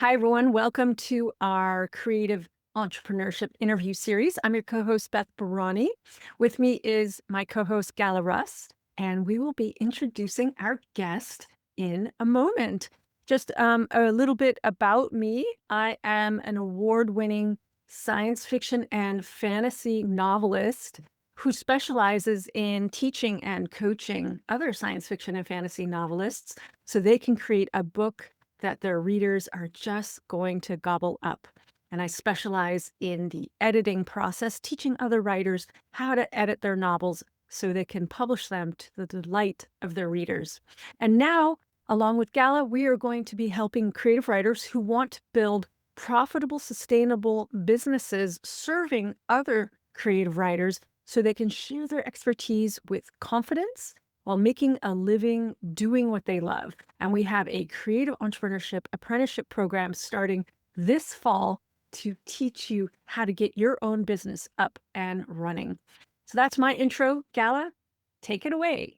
Hi, everyone. Welcome to our creative entrepreneurship interview series. I'm your co host, Beth Barany. With me is my co host, Gala Rust, and we will be introducing our guest in a moment. Just a little bit about me. I am an award winning science fiction and fantasy novelist who specializes in teaching and coaching other science fiction and fantasy novelists so they can create a book that their readers are just going to gobble up. And I specialize in the editing process, teaching other writers how to edit their novels so they can publish them to the delight of their readers. And now, along with Gala, we are going to be helping creative writers who want to build profitable, sustainable businesses serving other creative writers so they can share their expertise with confidence while making a living doing what they love. And we have a creative entrepreneurship apprenticeship program starting this fall to teach you how to get your own business up and running. So that's my intro. Gala, take it away.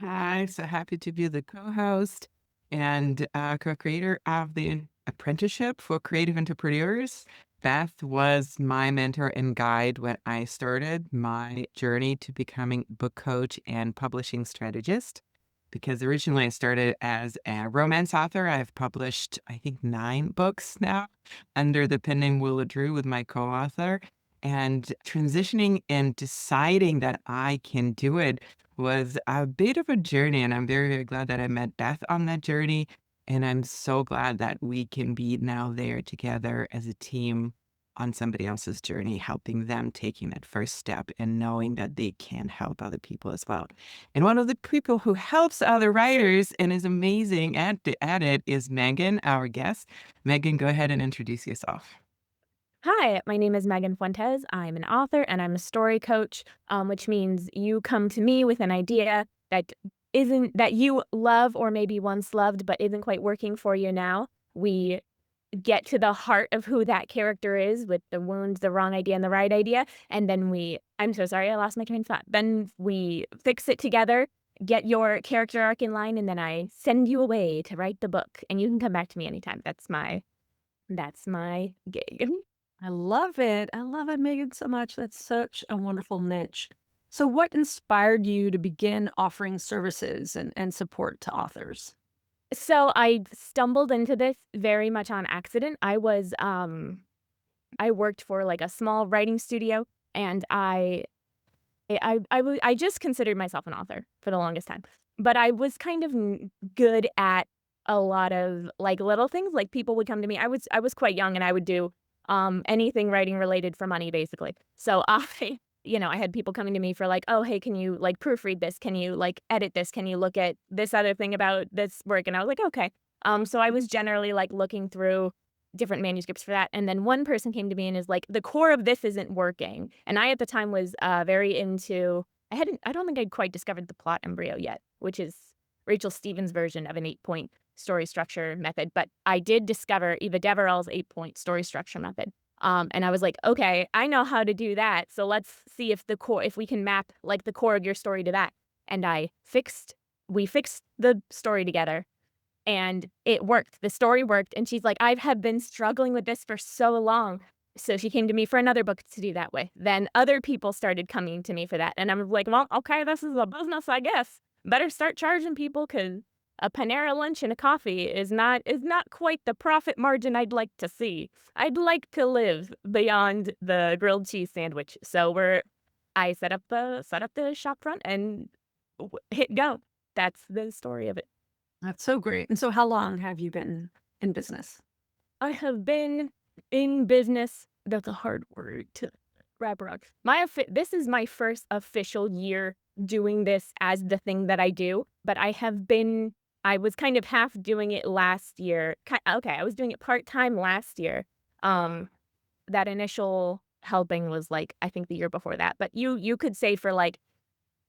Hi, so happy to be the co-host and co-creator of the apprenticeship for creative entrepreneurs. Beth was my mentor and guide when I started my journey to becoming book coach and publishing strategist. Because originally I started as a romance author. I've published, I think, 9 books now under the pen name Willa Drew with my co-author. And transitioning and deciding that I can do it was a bit of a journey, and I'm very, very glad that I met Beth on that journey. And I'm so glad that we can be now there together as a team on somebody else's journey, helping them taking that first step and knowing that they can help other people as well. And one of the people who helps other writers and is amazing at it is Megan, our guest. Megan, go ahead and introduce yourself. Hi, my name is Megan Fuentes. I'm an author and I'm a story coach, which means you come to me with an idea that you love or maybe once loved but isn't quite working for you now. We get to the heart of who that character is with the wounds, the wrong idea, and the right idea, and then I'm so sorry, I lost my train of thought. Then we fix it together, get your character arc in line, and then I send you away to write the book, and you can come back to me anytime. That's my gig. I love it. I love it, Megan, so much. That's such a wonderful niche. So, what inspired you to begin offering services and support to authors? So I stumbled into this very much on accident. I worked for, like, a small writing studio, and I just considered myself an author for the longest time. But I was kind of good at a lot of, like, little things, like, people would come to me. I was quite young, and I would do, anything writing related for money, basically. So I had people coming to me for, like, "Oh, hey, can you, like, proofread this? Can you, like, edit this? Can you look at this other thing about this work?" And I was like, "Okay." So I was generally, like, looking through different manuscripts for that, and then one person came to me and is like, "The core of this isn't working." And I, at the time, was, very into I don't think I'd quite discovered the plot embryo yet, which is Rachel Stevens' version of an 8-point story structure method, but I did discover Eva Deverell's 8-point story structure method. And I was like, "Okay, I know how to do that, so let's see if we can map, like, the core of your story to that." And we fixed the story together, and it worked. The story worked, and she's like, "I have been struggling with this for so long." So she came to me for another book to do that with. Then other people started coming to me for that, and I'm like, "Well, okay, this is a business, I guess. Better start charging people because a Panera lunch and a coffee is not quite the profit margin I'd like to see. I'd like to live beyond the grilled cheese sandwich." So I set up the shop front and hit go. That's the story of it. That's so great. And so, how long have you been in business? I have been in business. That's a hard word to wrap around. This is my first official year doing this as the thing that I do, but I was kind of half doing it last year. Okay, I was doing it part-time last year. Um, that initial helping was, like, I think the year before that, but you could say for, like,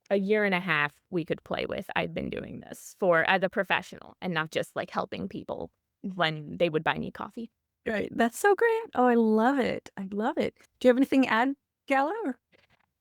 a year and a half we could play with. I've been doing this for as a professional and not just, like, helping people when they would buy me coffee. Right. That's so great. Oh, I love it. I love it. Do you have anything to add, Gala?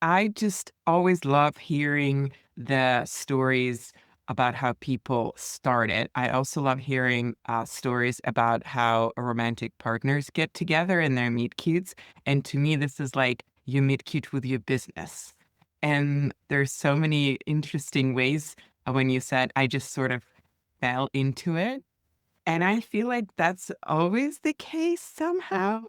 I just always love hearing the stories about how people started. I also love hearing stories about how romantic partners get together and their meet cutes. And to me, this is like you meet cute with your business. And there's so many interesting ways when you said, I just sort of fell into it. And I feel like that's always the case somehow,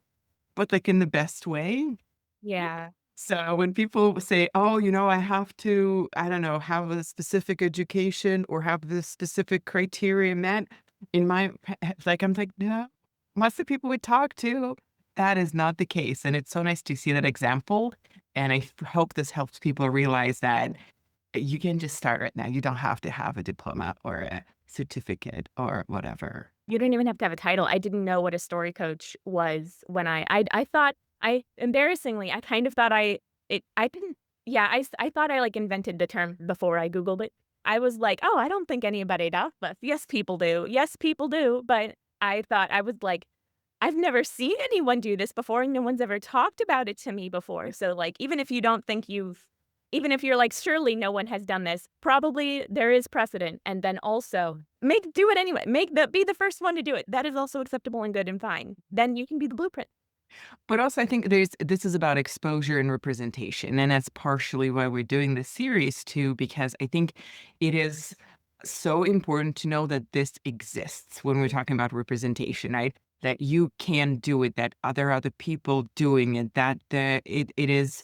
but like in the best way. Yeah. So when people say, "Oh, I have to, I don't know, have a specific education or have this specific criteria met," I'm like, no, most of the people we talk to, that is not the case. And it's so nice to see that example. And hope this helps people realize that you can just start right now. You don't have to have a diploma or a certificate or whatever. You don't even have to have a title. I didn't know what a story coach was when I thought embarrassingly, I kind of thought I didn't yeah, I thought I, like, invented the term before I Googled it. I was like, "Oh, I don't think anybody does, but yes, people do. Yes, people do." But I thought I was like, "I've never seen anyone do this before, and no one's ever talked about it to me before." So, like, even if you don't think even if you're like, "Surely no one has done this," probably there is precedent, and then also do it anyway. Be the first one to do it. That is also acceptable and good and fine. Then you can be the blueprint. But also, I think this is about exposure and representation, and that's partially why we're doing this series too, because I think it is so important to know that this exists when we're talking about representation, right? That you can do it, that other people doing it, that it is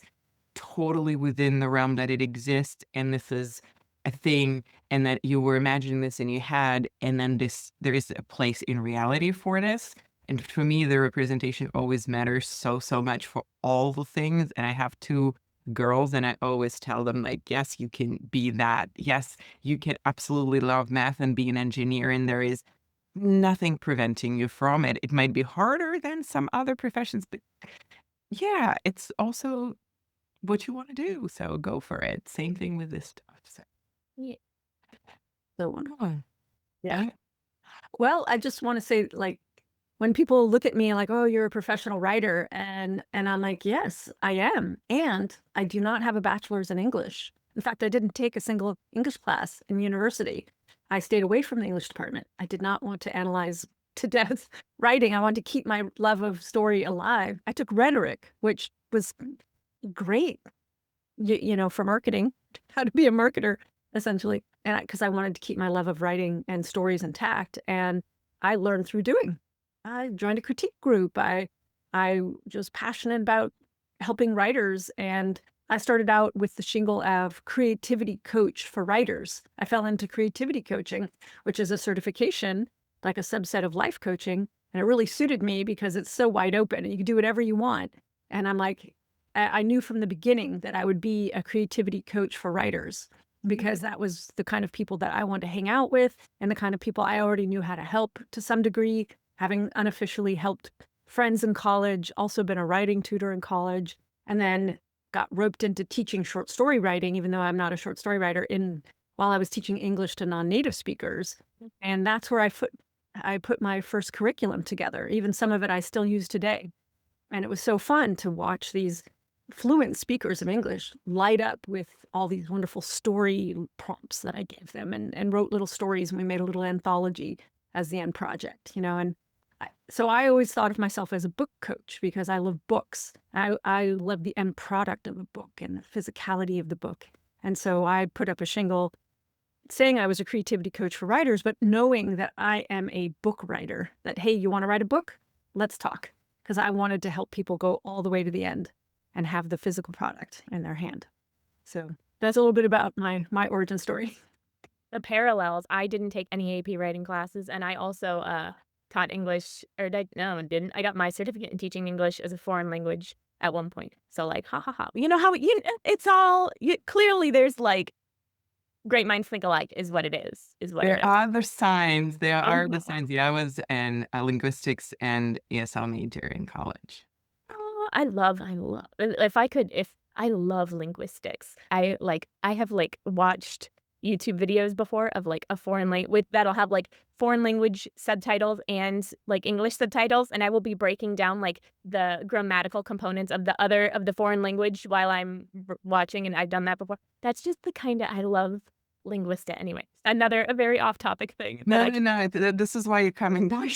totally within the realm that it exists, and this is a thing, and that you were imagining this in your head, and then there is a place in reality for this. And for me, the representation always matters so much for all the things. And I have two girls, and I always tell them, like, yes, you can be that. Yes, you can absolutely love math and be an engineer, and there is nothing preventing you from it. It might be harder than some other professions, but yeah, it's also what you want to do. So go for it. Same thing with this stuff. So, Ye So wonderful. oh, Yeah. uh, Well, I just want to say, like, when people look at me like, "Oh, you're a professional writer," and I'm like, "Yes, I am, and I do not have a bachelor's in English." In fact, I didn't take a single English class in university. I stayed away from the English department. I did not want to analyze to death writing. I wanted to keep my love of story alive. I took rhetoric, which was great, for marketing, how to be a marketer, essentially, and because I wanted to keep my love of writing and stories intact, and I learned through doing. I joined a critique group. I was passionate about helping writers, and I started out with the shingle of creativity coach for writers. I fell into creativity coaching, which is a certification, like a subset of life coaching, and it really suited me because it's so wide open and you can do whatever you want. And I'm like, I knew from the beginning that I would be a creativity coach for writers because that was the kind of people that I wanted to hang out with and the kind of people I already knew how to help to some degree, having unofficially helped friends in college, also been a writing tutor in college, and then got roped into teaching short story writing, even though I'm not a short story writer, while I was teaching English to non-native speakers. And that's where I put my first curriculum together. Even some of it I still use today. And it was so fun to watch these fluent speakers of English light up with all these wonderful story prompts that I gave them and wrote little stories, and we made a little anthology as the end project, and so I always thought of myself as a book coach because I love books. I love the end product of a book and the physicality of the book. And so I put up a shingle saying I was a creativity coach for writers, but knowing that I am a book writer, that, hey, you want to write a book? Let's talk. Because I wanted to help people go all the way to the end and have the physical product in their hand. So that's a little bit about my origin story. The parallels, I didn't take any AP writing classes, and I also, taught English or did no, I didn't. I got my certificate in teaching English as a foreign language at one point. So, like, ha, ha, ha. You know how it's all clearly there's, like, great minds think alike is what it there is. are the signs. There are the Mhm. signs. Yeah, I was in linguistics and ESL major in college. Oh, if I love linguistics. I have, like, watched YouTube videos before of, like, a foreign language that'll have, like, foreign language subtitles and, like, English subtitles, and I will be breaking down, like, the grammatical components of the foreign language while I'm watching, and I've done that before. That's just the kinda I love linguistic. Anyway, a very off topic thing that No, I no, no. This is why you're coming back.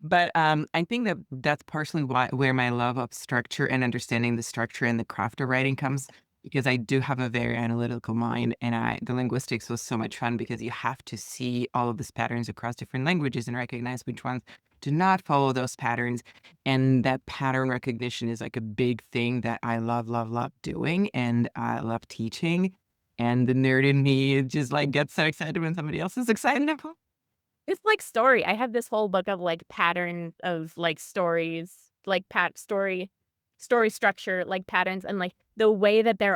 But I think that that's partially why where my love of structure and understanding the structure and the craft of writing comes, because I do have a very analytical mind, and the linguistics was so much fun because you have to see all of these patterns across different languages and recognize which ones do not follow those patterns. And that pattern recognition is like a big thing that I love, love, love doing, and I love teaching. And the nerd in me just like gets so excited when somebody else is excited about. It's like story. I have this whole book of like patterns of like stories, like story structure, like patterns, and like the way that they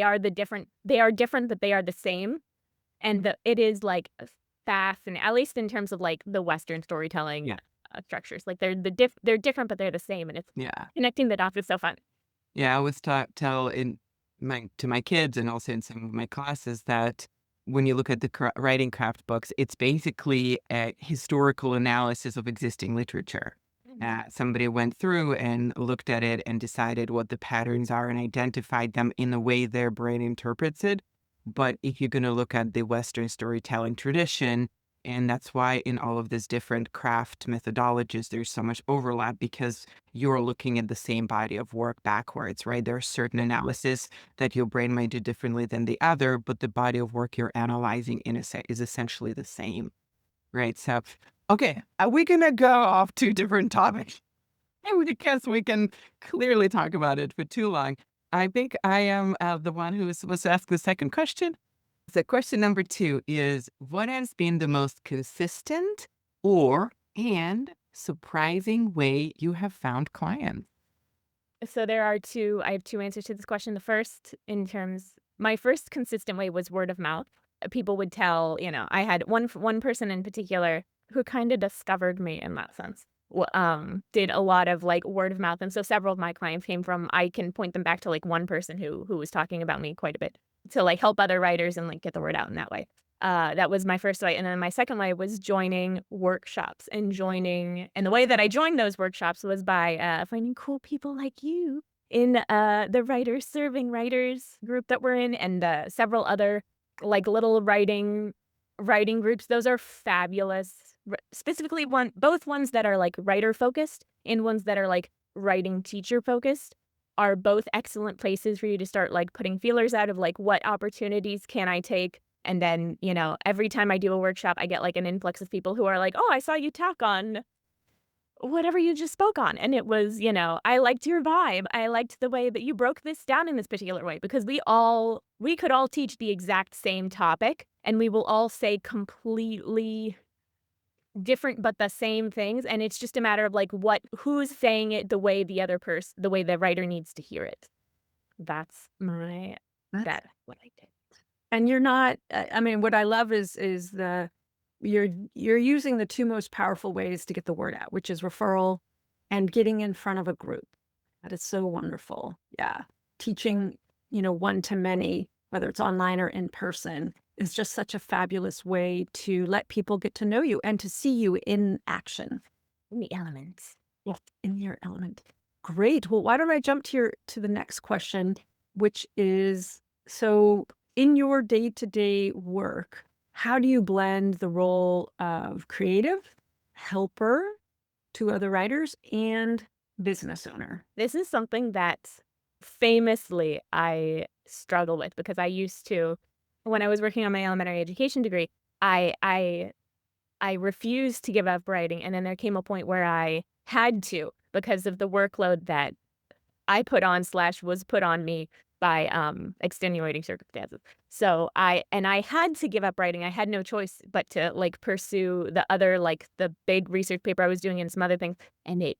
are different, but they are the same. And it is like fascinating, at least in terms of like the Western storytelling Yeah. structures. Like they're different, but they're the same, and it's Yeah. connecting the dots is so fun. Yeah, I always tell in my kids and also in some of my classes that when you look at the writing craft books, it's basically a historical analysis of existing literature. Somebody went through and looked at it and decided what the patterns are and identified them in the way their brain interprets it. But if you're going to look at the Western storytelling tradition, and that's why in all of these different craft methodologies, there's so much overlap because you're looking at the same body of work backwards, right? There are certain analysis that your brain might do differently than the other, but the body of work you're analyzing is essentially the same, right? So, okay, are we gonna go off two different topics? Because we can clearly talk about it for too long. I think I am the one who was supposed to ask the second question. So question number two is, what has been the most consistent and surprising way you have found clients? So I have two answers to this question. The first, my first consistent way was word of mouth. People would tell, I had one person in particular who kind of discovered me in that sense. Did a lot of like word of mouth, and so several of my clients came from. I can point them back to like one person who was talking about me quite a bit to like help other writers and like get the word out in that way. That was my first way, and then my second way was joining workshops and the way that I joined those workshops was by finding cool people like you in the writers serving writers group that we're in, and several other like little writing groups. Those are fabulous. Specifically both ones that are like writer focused and ones that are like writing teacher focused are both excellent places for you to start like putting feelers out of like what opportunities can I take. And then, every time I do a workshop, I get like an influx of people who are like, "Oh, I saw you talk on whatever you just spoke on. And it was, I liked your vibe. I liked the way that you broke this down in this particular way," because we could all teach the exact same topic and we will all say completely different but the same things. And it's just a matter of like who's saying it the way the way the writer needs to hear it. That's what I did. And you're not, I mean, what I love is you're using the two most powerful ways to get the word out, which is referral and getting in front of a group. That is so wonderful. Yeah. Teaching, one to many, whether it's online or in person, is just such a fabulous way to let people get to know you and to see you in action. In the elements. Yes, in your element. Great. Well, why don't I jump to the next question, which is, so in your day-to-day work, how do you blend the role of creative, helper to other writers, and business owner? This is something that famously I struggle with because I used to, when I was working on my elementary education degree, I refused to give up writing, and then there came a point where I had to because of the workload that I put on / was put on me by extenuating circumstances. So I had to give up writing. I had no choice but to like pursue the other, like the big research paper I was doing and some other things, and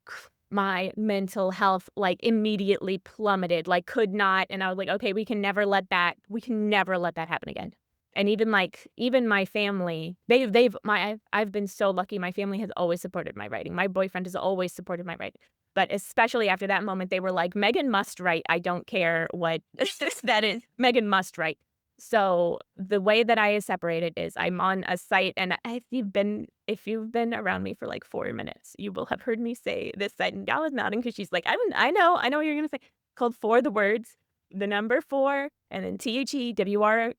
my mental health like immediately plummeted, like could not. And I was like, okay, we can never let that happen again. And even my family, I've been so lucky. My family has always supported my writing. My boyfriend has always supported my writing. But especially after that moment, they were like, "Megan must write. I don't care what that is. Megan must write." So the way that I separate it is I'm on a site, and if you've been around me for like 4 minutes, you will have heard me say this site. And Gal is nodding because she's like, I know what you're gonna say. Called For the Words, the number 4, and then THEWR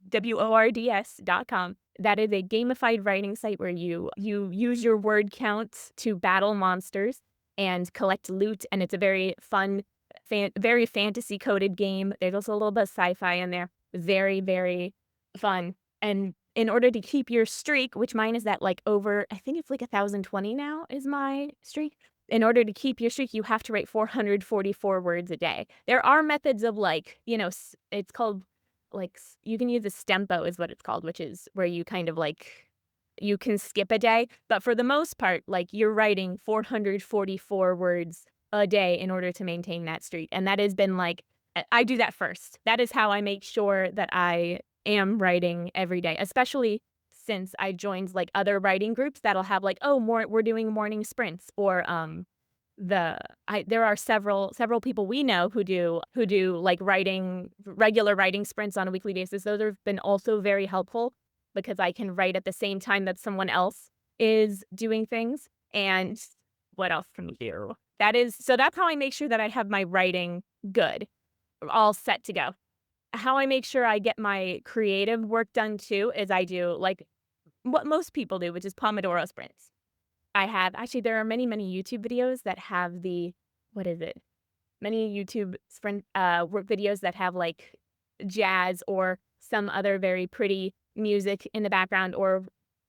WORDS.com. That is a gamified writing site where you use your word count to battle monsters and collect loot, and it's a very fun, very fantasy coded game. There's also a little bit of sci-fi in there. Very, very fun. And in order to keep your streak, which mine is at like over, I think it's like 1,020 now is my streak. In order to keep your streak, you have to write 444 words a day. There are methods of like, it's called like, you can use a stempo is what it's called, which is where you kind of like, you can skip a day. But for the most part, like you're writing 444 words a day in order to maintain that streak. And that has been like, I do that first. That is how I make sure that I am writing every day, especially since I joined like other writing groups that'll have like, oh, we're doing morning sprints, or there are several people we know who do like regular writing sprints on a weekly basis. Those have been also very helpful because I can write at the same time that someone else is doing things. And what else can we do? That's how I make sure that I have my writing good, all set to go. How I make sure I get my creative work done too is I do like what most people do, which is Pomodoro sprints. There are many, many YouTube videos that have many YouTube sprint work videos that have like jazz or some other very pretty music in the background, or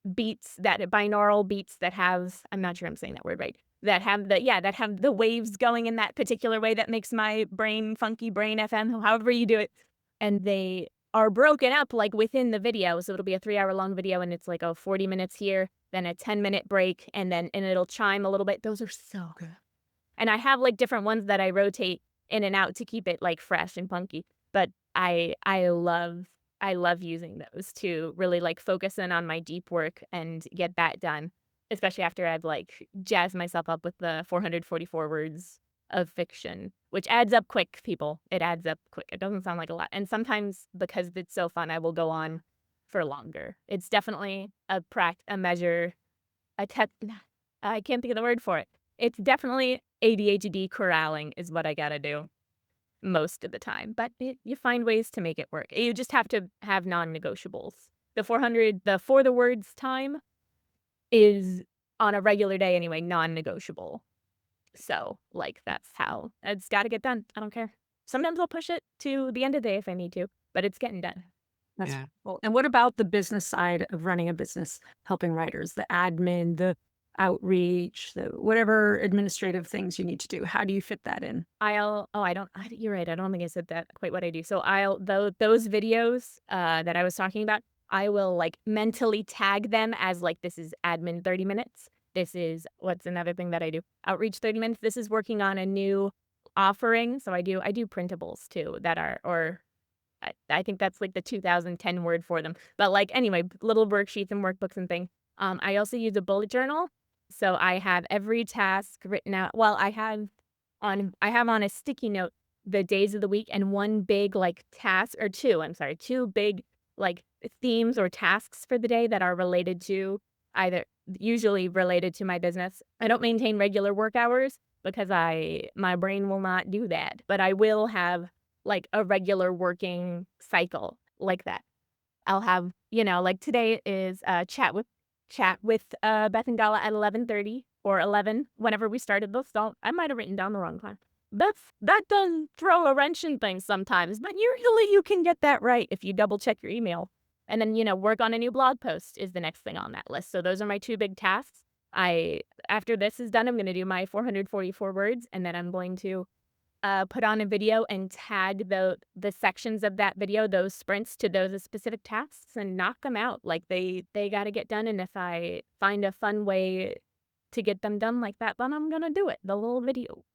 binaural beats that have, I'm not sure I'm saying that word right, that have the waves going in that particular way that makes my brain funky brain FM, however you do it. And they are broken up like within the video. So it'll be a 3-hour long video and it's like, 40 minutes here, then a 10-minute break, and it'll chime a little bit. Those are so good. And I have like different ones that I rotate in and out to keep it like fresh and funky. But I love using those to really like focus in on my deep work and get that done, especially after I've like jazzed myself up with the 444 words of fiction, which adds up quick, people. It adds up quick. It doesn't sound like a lot. And sometimes because it's so fun, I will go on for longer. It's definitely a measure, I can't think of the word for it. It's definitely ADHD corralling is what I gotta do most of the time. But you find ways to make it work. You just have to have non-negotiables. The for the words time is on a regular day anyway, non-negotiable. So, like, that's how it's got to get done. I don't care. Sometimes I'll push it to the end of the day if I need to, but it's getting done. That's Yeah. cool. And what about the business side of running a business, helping writers, the admin, the outreach, the whatever administrative things you need to do? How do you fit that in? You're right. I don't think I said that quite what I do. So those videos that I was talking about, I will like mentally tag them as like, this is admin 30 minutes. This is, what's another thing that I do? Outreach 30 minutes. This is working on a new offering. So I do printables too that are, or I think that's like the 2010 word for them. But like, anyway, little worksheets and workbooks and things. I also use a bullet journal. So I have every task written out. Well, I have on a sticky note the days of the week and one big like task, or two big like themes or tasks for the day that are related to usually related to my business. I don't maintain regular work hours because my brain will not do that, but I will have like a regular working cycle like that. I'll have, like today is chat with Beth and Gala at 11:30 or 11 whenever we started this. I might have written down the wrong time. That does throw a wrench in things sometimes, but usually you can get that right if you double check your email. And then, work on a new blog post is the next thing on that list. So those are my two big tasks. After this is done, I'm going to do my 444 words, and then I'm going to put on a video and tag the sections of that video, those sprints, to those specific tasks and knock them out. Like they got to get done. And if I find a fun way to get them done like that, then I'm going to do it. The little video.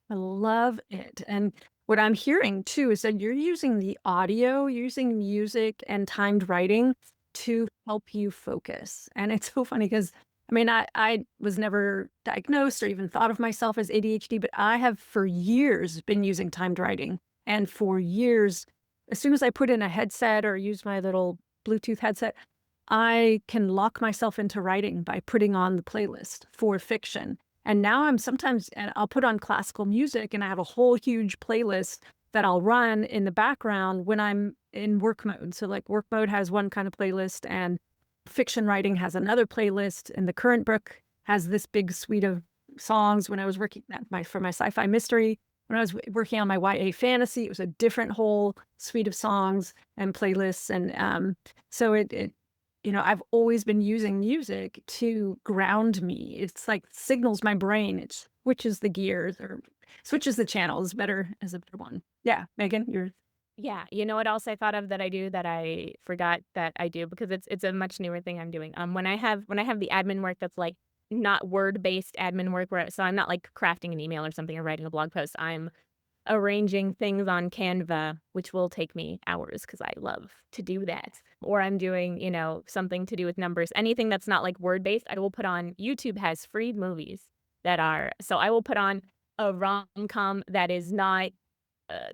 I love it. And what I'm hearing too is that you're using the audio, using music and timed writing to help you focus. And it's so funny because I was never diagnosed or even thought of myself as ADHD, but I have for years been using timed writing. And for years, as soon as I put in a headset or use my little Bluetooth headset, I can lock myself into writing by putting on the playlist for fiction. And now and I'll put on classical music and I have a whole huge playlist that I'll run in the background when I'm in work mode. So like work mode has one kind of playlist and fiction writing has another playlist. And the current book has this big suite of songs. When I was working for my sci-fi mystery, when I was working on my YA fantasy, it was a different whole suite of songs and playlists. And so I've always been using music to ground me. It's like signals my brain. It switches the gears or switches the channels. Better as a better one. Yeah, Megan, you're Yeah, you know what else I thought of that I do that I forgot that I do because it's a much newer thing I'm doing. When I have the admin work that's like not word-based admin work so I'm not like crafting an email or something or writing a blog post. I'm arranging things on Canva, which will take me hours because I love to do that. Or I'm doing, something to do with numbers. Anything that's not like word-based, I will put on YouTube has free movies so I will put on a rom-com that is not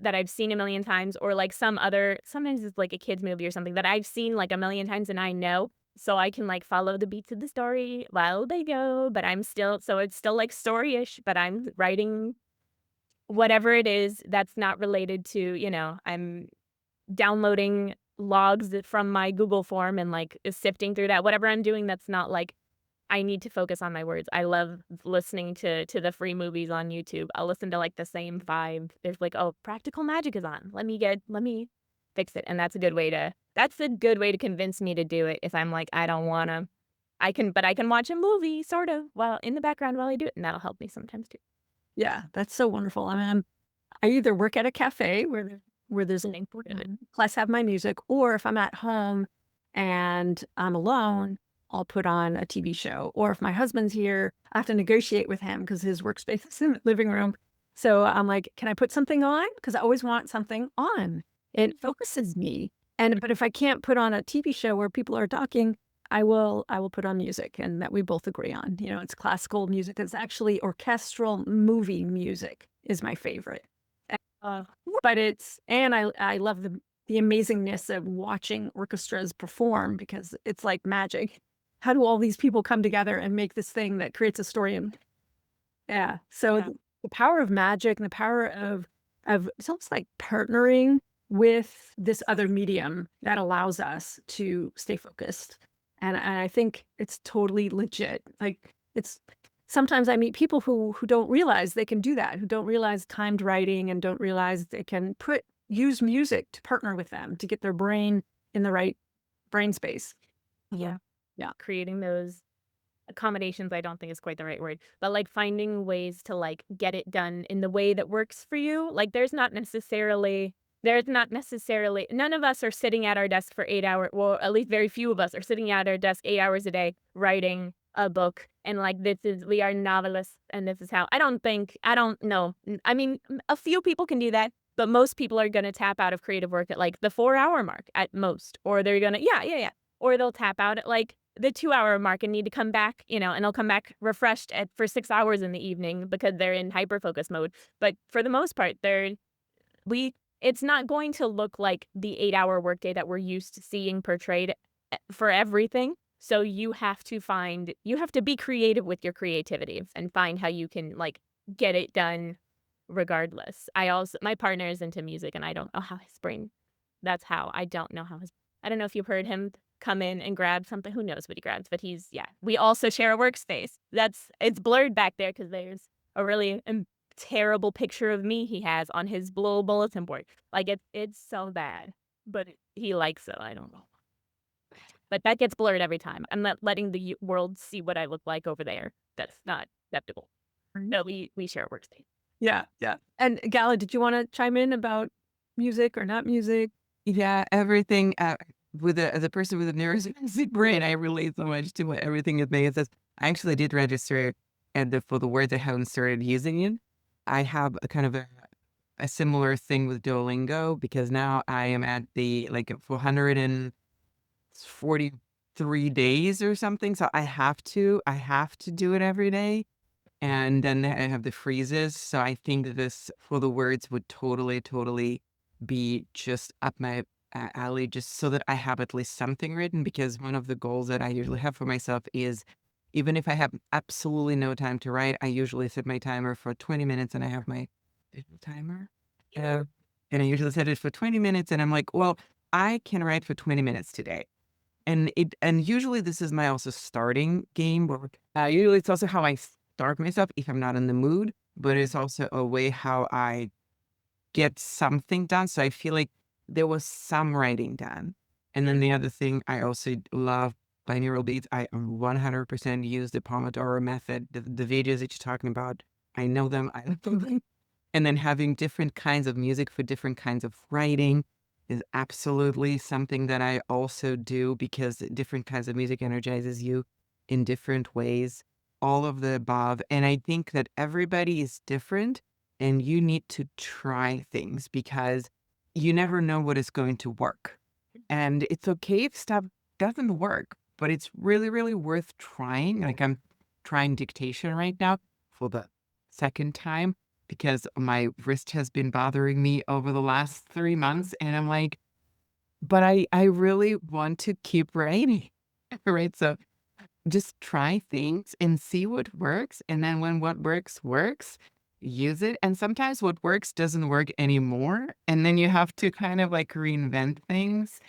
that I've seen a million times or like sometimes it's like a kid's movie or something that I've seen like a million times and I know. So I can like follow the beats of the story while they go, but it's still like story-ish, but I'm writing whatever it is that's not related to, I'm downloading logs from my Google form and like sifting through that. Whatever I'm doing that's not like I need to focus on my words. I love listening to the free movies on YouTube. I'll listen to like the same 5. There's like, oh, Practical Magic is on. Let me fix it. And that's a good way to convince me to do it if I'm like, I don't wanna. But I can watch a movie sort of while in the background while I do it, and that'll help me sometimes too. yeah, that's so wonderful. I mean, I either work at a cafe where there's an Good. plus have my music, or if I'm at home and I'm alone, I'll put on a TV show. Or if my husband's here, I have to negotiate with him because his workspace is in the living room. So I'm like, can I put something on? Because I always want something on. It focuses me. But if I can't put on a TV show where people are talking, I will put on music and that we both agree on. It's classical music. It's actually orchestral movie music is my favorite. Uh, but I love the amazingness of watching orchestras perform because it's like magic. How do all these people come together and make this thing that creates a story? And yeah, so Yeah. the power of magic and the power of it's almost like partnering with this other medium that allows us to stay focused. And I think it's totally legit. Like it's sometimes I meet people who don't realize they can do that, who don't realize timed writing and don't realize they can use music to partner with them to get their brain in the right brain space. Yeah. Yeah. Creating those accommodations, I don't think is quite the right word, but like finding ways to like get it done in the way that works for you. Like none of us are sitting at our desk for 8 hours. Well, at least very few of us are sitting at our desk 8 hours a day writing a book. And like, we are novelists and this is how I don't know. I mean, a few people can do that, but most people are going to tap out of creative work at like the 4-hour mark at most, or they're going to, yeah. Or they'll tap out at like the 2-hour mark and need to come back, and they'll come back refreshed for 6 hours in the evening because they're in hyper focus mode. But for the most part, it's not going to look like the 8-hour workday that we're used to seeing portrayed for everything. So you have to be creative with your creativity and find how you can like get it done regardless. My partner is into music and I don't know how his brain, I don't know I don't know if you've heard him come in and grab something. Who knows what he grabs, but we also share a workspace. It's blurred back there because there's a really terrible picture of me he has on his little bulletin board. Like it's so bad, but he likes it. I don't know. But that gets blurred every time. I'm not letting the world see what I look like over there. That's not acceptable. No, we share a workspace. Yeah. And Gala, did you want to chime in about music or not music? Yeah, everything, as a person with a neuroscience brain, I relate so much to what everything that Megan says. I actually did register for the words I haven't started using it. I have a kind of a similar thing with Duolingo because now I am at the like 443 days or something. So I have to do it every day. And then I have the freezes. So I think that this for the words would totally be just up my alley, just so that I have at least something written. Because one of the goals that I usually have for myself is even if I have absolutely no time to write, I usually set my timer for 20 minutes and I have my digital timer. And I usually set it for 20 minutes and I'm like, well, I can write for 20 minutes today. And usually this is my also starting game, where usually it's also how I start myself if I'm not in the mood, but it's also a way how I get something done. So I feel like there was some writing done. And then the other thing I also love binaural beats. I 100% use the Pomodoro method, the videos that you're talking about. I know them. I love them. And then having different kinds of music for different kinds of writing is absolutely something that I also do, because different kinds of music energizes you in different ways, all of the above. And I think that everybody is different, and you need to try things because you never know what is going to work. And it's okay if stuff doesn't work, but it's really, really worth trying. Like, I'm trying dictation right now for the second time because my wrist has been bothering me over the last 3 months. And I'm like, but I really want to keep writing. Right. So just try things and see what works. And then when what works, works, use it. And sometimes what works doesn't work anymore. And then you have to kind of like reinvent things,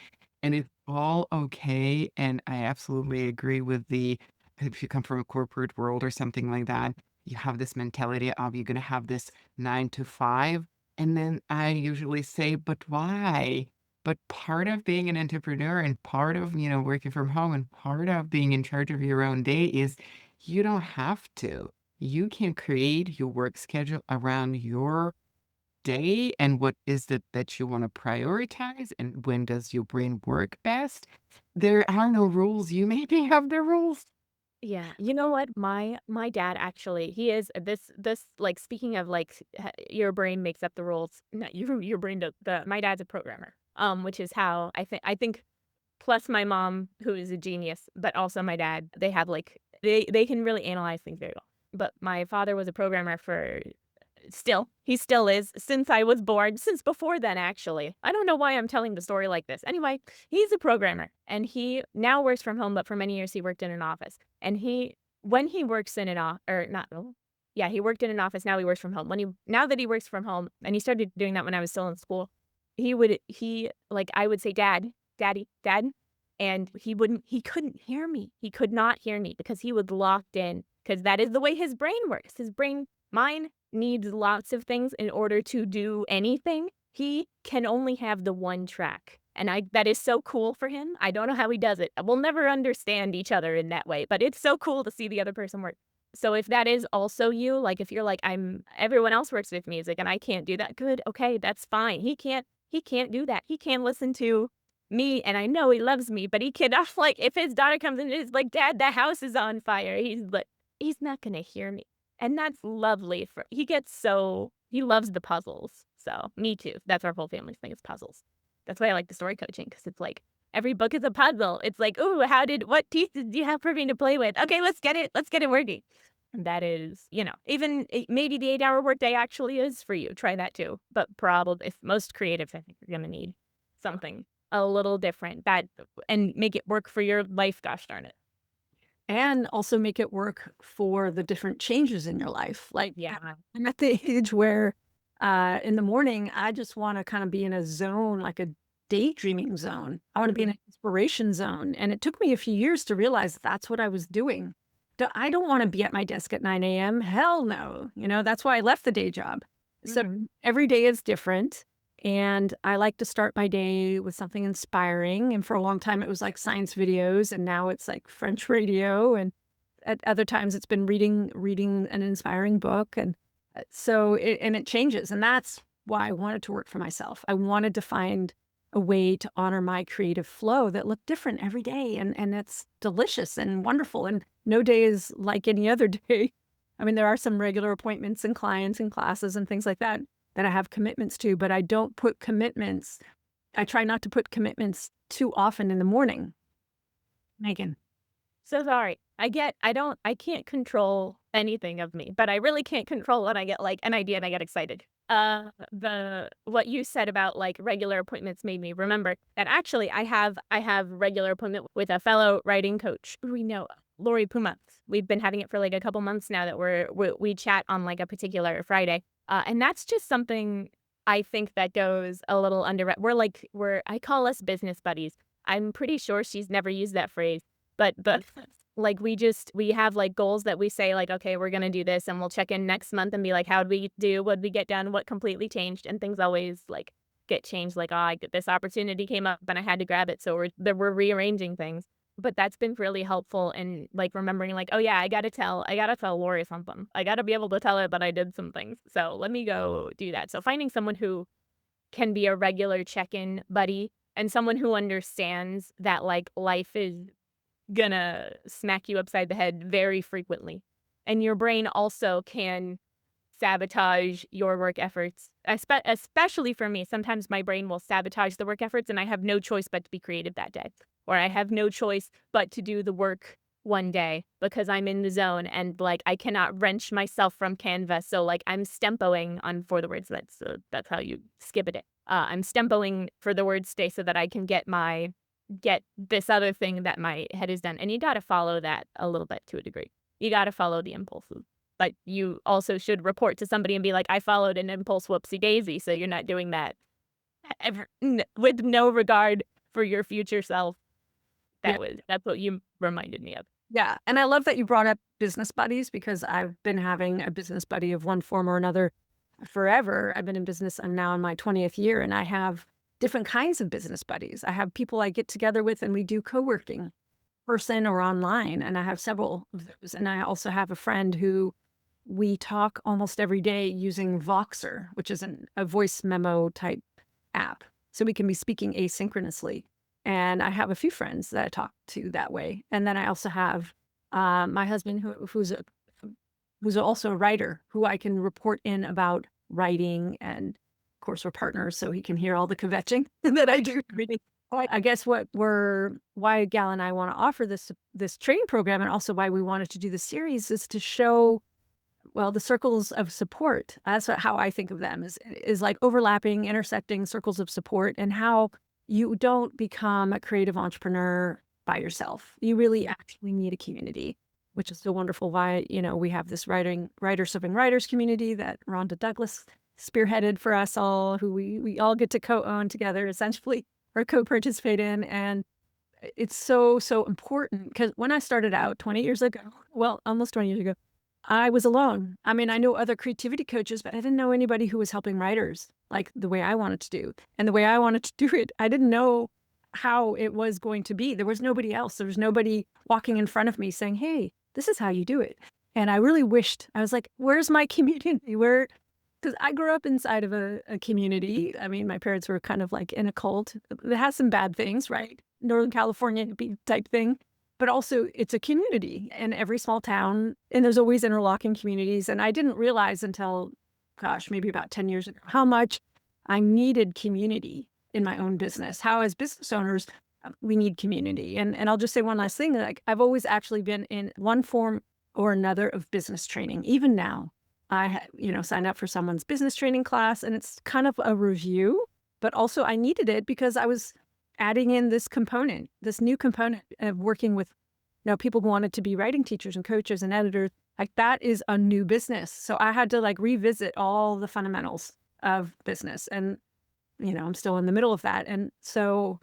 and it's all okay. And I absolutely agree with if you come from a corporate world or something like that, you have this mentality of you're going to have this 9 to 5. And then I usually say, but why? But part of being an entrepreneur and part of, working from home and part of being in charge of your own day is you don't have to. You can create your work schedule around your day and what is it that you want to prioritize and when does your brain work best. There are no rules. You maybe have the rules. Yeah, you know what? My dad actually, he is this like speaking of like your brain makes up the rules. Not your brain does. My dad's a programmer. Which is how I think plus my mom who is a genius, but also my dad, they have like they can really analyze things very well. But my father was a programmer for he still is, since I was born, since before then, actually. I don't know why I'm telling the story like this. Anyway, he's a programmer and he now works from home, but for many years he worked in an office. And when he works in an office, or not, oh, yeah, he worked in an office. Now he works from home. Now that he works from home, and he started doing that when I was still in school, like, I would say, Dad, Daddy, Dad. And he couldn't hear me. He could not hear me because he was locked in, because that is the way his brain works. Mine needs lots of things in order to do anything. He can only have the one track. And that is so cool for him. I don't know how he does it. We'll never understand each other in that way, but it's so cool to see the other person work. So if that is also you, like if you're like, everyone else works with music and I can't do that, good, okay, that's fine. He can't do that. He can't listen to me, and I know he loves me, but he cannot, like, if his daughter comes in and is like, Dad, the house is on fire, he's not gonna hear me. And that's lovely he loves the puzzles. So, me too. That's our whole family's thing is puzzles. That's why I like the story coaching, because it's like, every book is a puzzle. It's like, "Ooh, what pieces do you have for me to play with? Okay, let's get it working." And that is, maybe the 8-hour workday actually is for you. Try that too. But probably, if most creatives, I think, are gonna need something a little different and make it work for your life, gosh darn it. And also make it work for the different changes in your life. Like, Yeah. I'm at the age where in the morning, I just want to kind of be in a zone, like a daydreaming zone. I want to be in an inspiration zone. And it took me a few years to realize that's what I was doing. I don't want to be at my desk at 9 a.m. Hell no. That's why I left the day job. So Mhm. every day is different. And I like to start my day with something inspiring. And for a long time, it was like science videos. And now it's like French radio. And at other times, it's been reading an inspiring book. And it changes. And that's why I wanted to work for myself. I wanted to find a way to honor my creative flow that looked different every day. And it's delicious and wonderful. And no day is like any other day. I mean, there are some regular appointments and clients and classes and things like that I have commitments to, but I try not to put commitments too often in the morning. Megan. So sorry. I can't control anything of me, but I really can't control when I get like an idea and I get excited. What you said about like regular appointments made me remember that actually I have regular appointment with a fellow writing coach who we know, Lori Puma. We've been having it for like a couple months now that we chat on like a particular Friday. And that's just something I think that goes a little under. I call us business buddies. I'm pretty sure she's never used that phrase, but like we have like goals that we say like, okay, we're gonna do this, and we'll check in next month and be like, how'd we do? What'd we get done? What completely changed? And things always like get changed. Like, oh, this opportunity came up and I had to grab it, so we're rearranging things. But that's been really helpful in like remembering like, oh yeah, I gotta tell Lori something. I gotta be able to tell her that I did some things. So let me go do that. So finding someone who can be a regular check-in buddy and someone who understands that like life is gonna smack you upside the head very frequently. And your brain also can sabotage your work efforts. Especially for me, sometimes my brain will sabotage the work efforts and I have no choice but to be creative that day. Or I have no choice but to do the work one day because I'm in the zone and like I cannot wrench myself from canvas. So like I'm stempoing on for the words that's how you skip it. I'm stempoing for the word stay so that I can get this other thing that my head is done. And you got to follow that a little bit to a degree. You got to follow the impulses. But you also should report to somebody and be like, I followed an impulse, whoopsie daisy. So you're not doing that with no regard for your future self. Yeah. That's what you reminded me of. Yeah. And I love that you brought up business buddies because I've been having a business buddy of one form or another forever. I've been in business. I'm now in my 20th year and I have different kinds of business buddies. I have people I get together with and we do co-working person or online. And I have several of those. And I also have a friend who we talk almost every day using Voxer, which is a voice memo type app. So we can be speaking asynchronously. And I have a few friends that I talk to that way. And then I also have my husband who's also a writer who I can report in about writing. And of course, we're partners, so he can hear all the kvetching that I do reading. I guess why Gal and I want to offer this training program and also why we wanted to do the series is to show, well, the circles of support. That's how I think of them is like overlapping, intersecting circles of support and how you don't become a creative entrepreneur by yourself. You really actually need a community, which is so wonderful why, we have this writer serving writers community that Rhonda Douglas spearheaded for us all, who we all get to co-own together essentially or co-participate in. And it's so, so important because when I started out 20 years ago, well, almost 20 years ago, I was alone. I mean, I know other creativity coaches, but I didn't know anybody who was helping writers like the way I wanted to do. And the way I wanted to do it, I didn't know how it was going to be. There was nobody else. There was nobody walking in front of me saying, hey, this is how you do it. And I really wished, I was like, where's my community? Because I grew up inside of a community. I mean, my parents were kind of like in a cult. It has some bad things, right? Northern California hippie type thing. But also it's a community in every small town. And there's always interlocking communities. And I didn't realize until, gosh, maybe about 10 years ago, how much I needed community in my own business. How as business owners, we need community. And I'll just say one last thing. Like I've always actually been in one form or another of business training. Even now, I signed up for someone's business training class and it's kind of a review, but also I needed it because I was adding in this new component of working with, people who wanted to be writing teachers and coaches and editors. Like that is a new business. So I had to like revisit all the fundamentals of business. And, I'm still in the middle of that. And so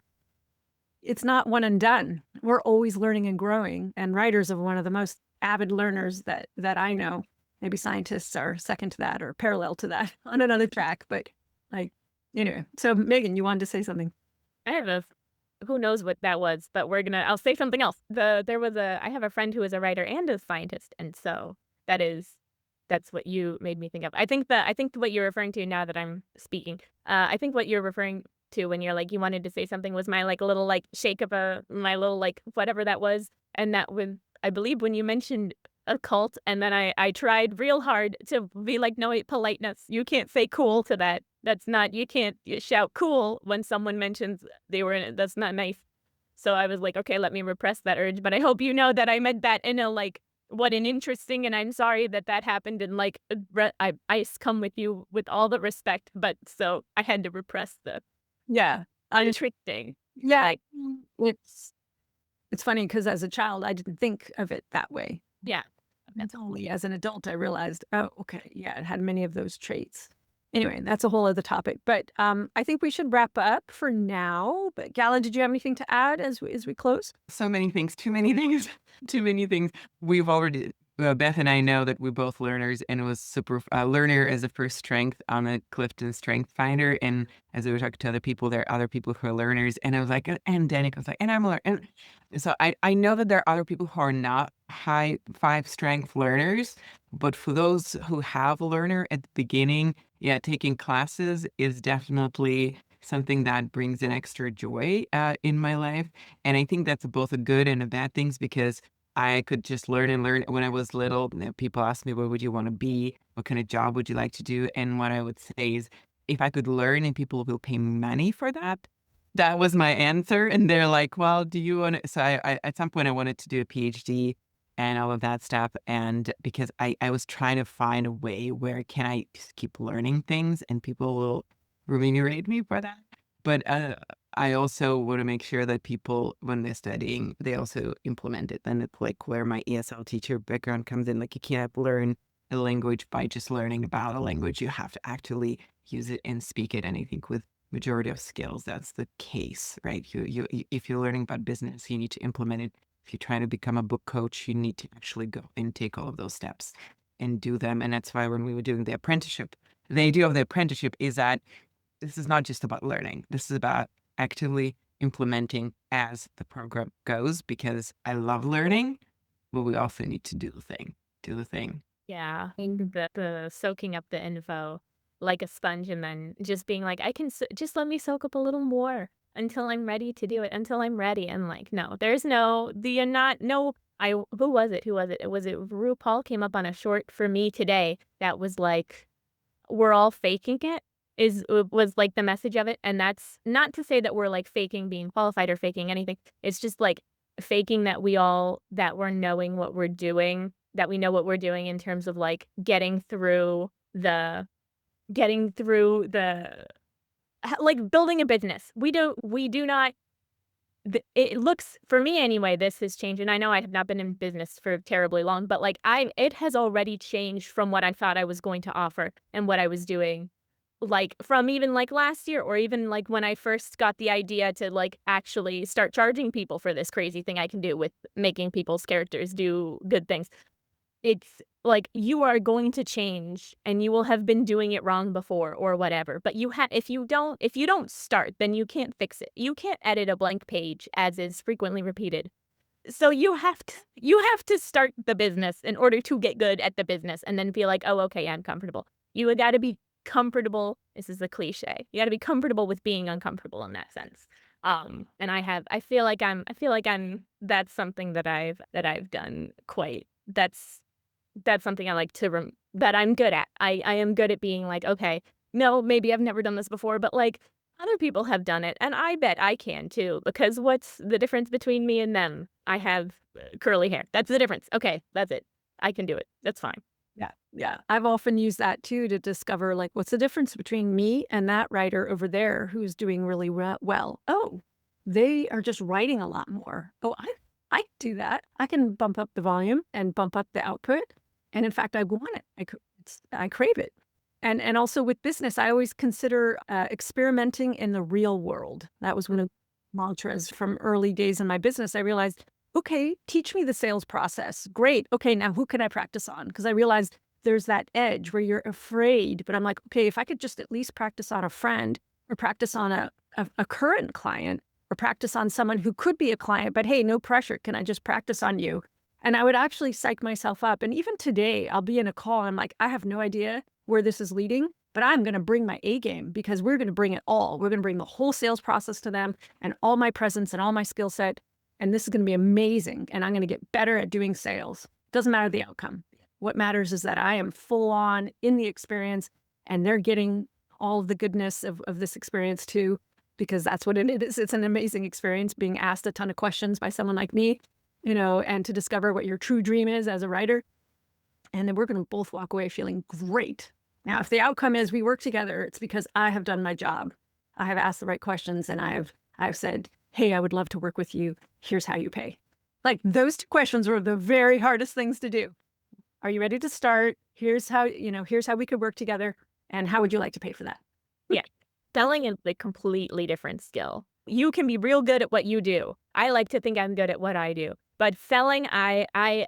it's not one and done. We're always learning and growing. And writers are one of the most avid learners that I know. Maybe scientists are second to that or parallel to that on another track. But so Megan, you wanted to say something. Who knows what that was, but I'll say something else. I have a friend who is a writer and a scientist. And so that's what you made me think of. I think what you're referring to now that I'm speaking, I think what you're referring to when you're like, you wanted to say something was my like little like shake of my little like whatever that was. And that was, I believe when you mentioned a cult and then I tried real hard to be like, no, wait, politeness. You can't say cool to that. That's not, you can't shout cool when someone mentions they were in it. That's not nice. So I was like, okay, let me repress that urge. But I hope you know that I meant that in a like, what an interesting, and I'm sorry that happened. And like, I come with you with all the respect. But so I had to repress the interesting. Yeah. Like, it's funny because as a child, I didn't think of it that way. Yeah. That's only as an adult I realized, oh, okay, yeah, it had many of those traits. Anyway, that's a whole other topic. But I think we should wrap up for now. But Gala, did you have anything to add as we close? So many things, too many things, too many things. We've already, Beth and I know that we're both learners, and it was super learner as a first strength on the Clifton Strength Finder. And as we were talking to other people, there are other people who are learners. And I was like, and Danica was like, and I'm a learner. And so I know that there are other people who are not high 5 strength learners, but for those who have a learner at the beginning, yeah, taking classes is definitely something that brings an extra joy in my life. And I think that's both a good and a bad things, because I could just learn and learn. When I was little, people asked me, what would you want to be? What kind of job would you like to do? And what I would say is, if I could learn and people will pay me money for that, that was my answer. And they're like, well, do you want to? So at some point I wanted to do a PhD and all of that stuff. And because I was trying to find a way where can I just keep learning things and people will remunerate me for that. But I also want to make sure that people, when they're studying, they also implement it. And it's like where my ESL teacher background comes in. Like, you can't learn a language by just learning about a language. You have to actually use it and speak it. And I think with majority of skills, that's the case, right? If you're learning about business, you need to implement it. If you're trying to become a book coach, you need to actually go and take all of those steps and do them. And that's why when we were doing the apprenticeship, the idea of the apprenticeship is that this is not just about learning. This is about actively implementing as the program goes, because I love learning, but we also need to do the thing. Do the thing. Yeah, I think the soaking up the info like a sponge and then just being like, I can just let me soak up a little more until I'm ready to do it, until I'm ready. And like, no, there's no, the not, no, who was it? Who was it? Was it RuPaul came up on a short for me today that was like, we're all faking it was like the message of it. And that's not to say that we're like faking being qualified or faking anything. It's just like faking that that we're knowing what we're doing, that we know what we're doing in terms of like getting through the like building a business. We do not it looks for me anyway, this has changed, and I know I have not been in business for terribly long, but like it has already changed from what I thought I was going to offer and what I was doing. Like from even like last year, or even like when I first got the idea to like actually start charging people for this crazy thing I can do with making people's characters do good things. It's like you are going to change and you will have been doing it wrong before or whatever. But if you don't start, then you can't fix it. You can't edit a blank page as is frequently repeated. So you have to start the business in order to get good at the business and then be like, "Oh, okay, I'm comfortable." You got to be comfortable. This is a cliche. You got to be comfortable with being uncomfortable in that sense. And I feel like that's something that I've done quite. That's something I like to that I'm good at. I am good at being like, okay, no, maybe I've never done this before, but like other people have done it, and I bet I can too. Because what's the difference between me and them? I have curly hair. That's the difference. Okay, that's it. I can do it. That's fine. Yeah, yeah. I've often used that too to discover like what's the difference between me and that writer over there who's doing really well. Oh, they are just writing a lot more. Oh, I can do that. I can bump up the volume and bump up the output. And in fact, I want it. I crave it. And also with business, I always consider experimenting in the real world. That was one of the mantras from early days in my business. I realized, okay, teach me the sales process. Great. Okay, now who can I practice on? Because I realized there's that edge where you're afraid. But I'm like, okay, if I could just at least practice on a friend or practice on a current client or practice on someone who could be a client, but hey, no pressure. Can I just practice on you? And I would actually psych myself up. And even today, I'll be in a call and I'm like, I have no idea where this is leading, but I'm going to bring my A game because we're going to bring it all. We're going to bring the whole sales process to them and all my presence and all my skill set. And this is going to be amazing. And I'm going to get better at doing sales. Doesn't matter the outcome. What matters is that I am full on in the experience and they're getting all of the goodness of this experience too, because that's what it is. It's an amazing experience being asked a ton of questions by someone like me, and to discover what your true dream is as a writer. And then we're going to both walk away feeling great. Now, if the outcome is we work together, it's because I have done my job. I have asked the right questions and I've said, hey, I would love to work with you. Here's how you pay. Like those 2 questions were the very hardest things to do. Are you ready to start? Here's how we could work together. And how would you like to pay for that? Yeah. Selling is a completely different skill. You can be real good at what you do. I like to think I'm good at what I do. But selling, I'm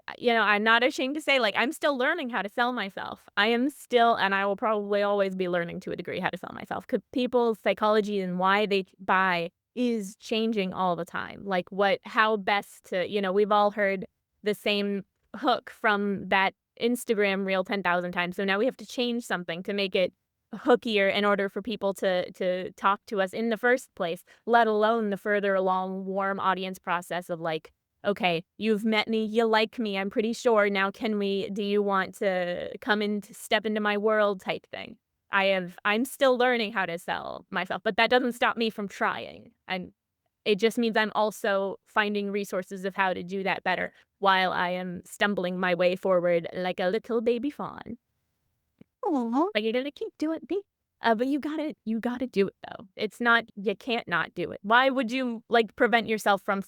not ashamed to say, like, I'm still learning how to sell myself. I am still, and I will probably always be learning to a degree how to sell myself because people's psychology and why they buy is changing all the time. Like, how best to, we've all heard the same hook from that Instagram reel 10,000 times. So now we have to change something to make it hookier in order for people to talk to us in the first place, let alone the further along warm audience process of like, okay, you've met me, you like me, I'm pretty sure. Now do you want to come in to step into my world type thing? I'm still learning how to sell myself, but that doesn't stop me from trying. And it just means I'm also finding resources of how to do that better while I am stumbling my way forward like a little baby fawn. Aw. Like, you're gonna keep doing it, but you gotta do it though. It's not you can't not do it. Why would you, like, prevent yourself from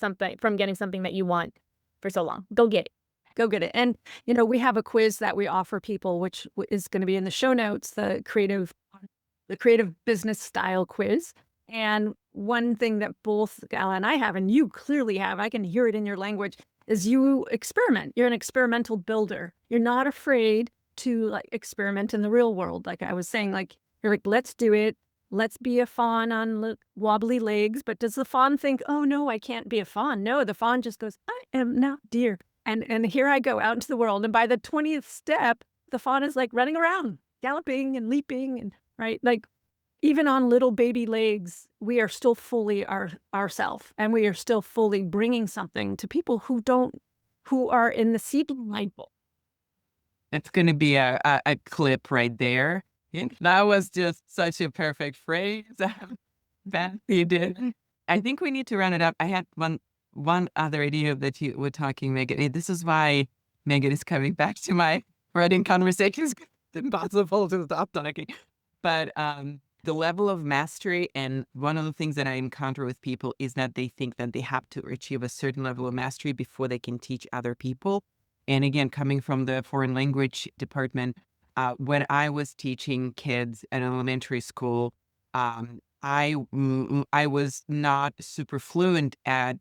getting something that you want for so long? Go get it. Go get it. And, we have a quiz that we offer people, which is going to be in the show notes, the creative business style quiz. And one thing that both Gala and I have, and you clearly have, I can hear it in your language, is you experiment. You're an experimental builder. You're not afraid to like experiment in the real world. Like I was saying, like, you're like, let's do it. Let's be a fawn on wobbly legs. But does the fawn think, oh no, I can't be a fawn? No, the fawn just goes, I am now deer. And here I go out into the world. And by the 20th step, the fawn is like running around, galloping and leaping and right. Like even on little baby legs, we are still fully ourself, and we are still fully bringing something to people who are in the seedling cycle. It's going to be a clip right there. That was just such a perfect phrase. Beth, you did. I think we need to round it up. I had one other idea that you were talking, Megan. This is why Megan is coming back to my writing conversations. It's impossible to stop talking. But the level of mastery, and one of the things that I encounter with people is that they think that they have to achieve a certain level of mastery before they can teach other people. And again, coming from the foreign language department, when I was teaching kids at elementary school, I was not super fluent at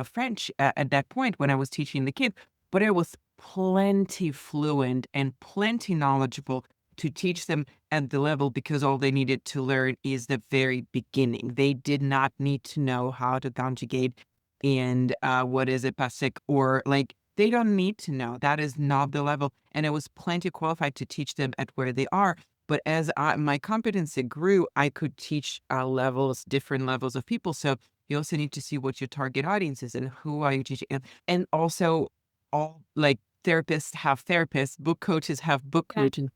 French at that point when I was teaching the kids, but I was plenty fluent and plenty knowledgeable to teach them at the level because all they needed to learn is the very beginning. They did not need to know how to conjugate and what is a passé or like they don't need to know. That is not the level. And I was plenty qualified to teach them at where they are. But as my competency grew, I could teach different levels of people. So you also need to see what your target audience is and who are you teaching. And also all like therapists have therapists, book coaches have book coaches.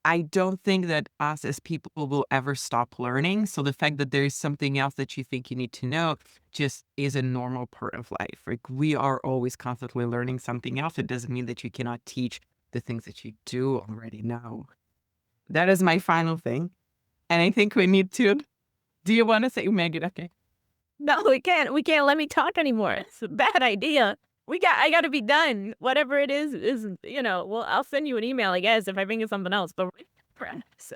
I don't think that us as people will ever stop learning. So the fact that there is something else that you think you need to know just is a normal part of life. Like we are always constantly learning something else. It doesn't mean that you cannot teach the things that you do already know. That is my final thing. And I think we need to. Do you want to say, Megan? Okay. No, we can't. We can't let me talk anymore. It's a bad idea. I got to be done. Whatever it is, well, I'll send you an email, I guess, if I think of something else. But so,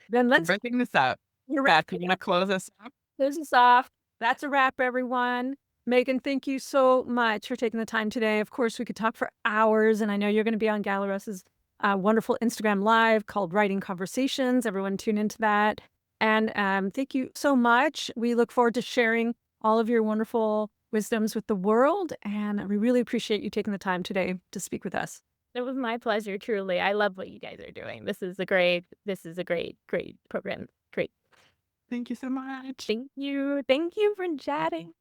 then let's wrapping this up. You're Beth, you want to close us up? Close us off. That's a wrap, everyone. Megan, thank you so much for taking the time today. Of course, we could talk for hours, and I know you're going to be on Galarus's wonderful Instagram Live called Writing Conversations. Everyone tune into that. And thank you so much. We look forward to sharing all of your wonderful wisdoms with the world. And we really appreciate you taking the time today to speak with us. It was my pleasure, truly. I love what you guys are doing. This is a great program. Great. Thank you so much. Thank you. Thank you for chatting.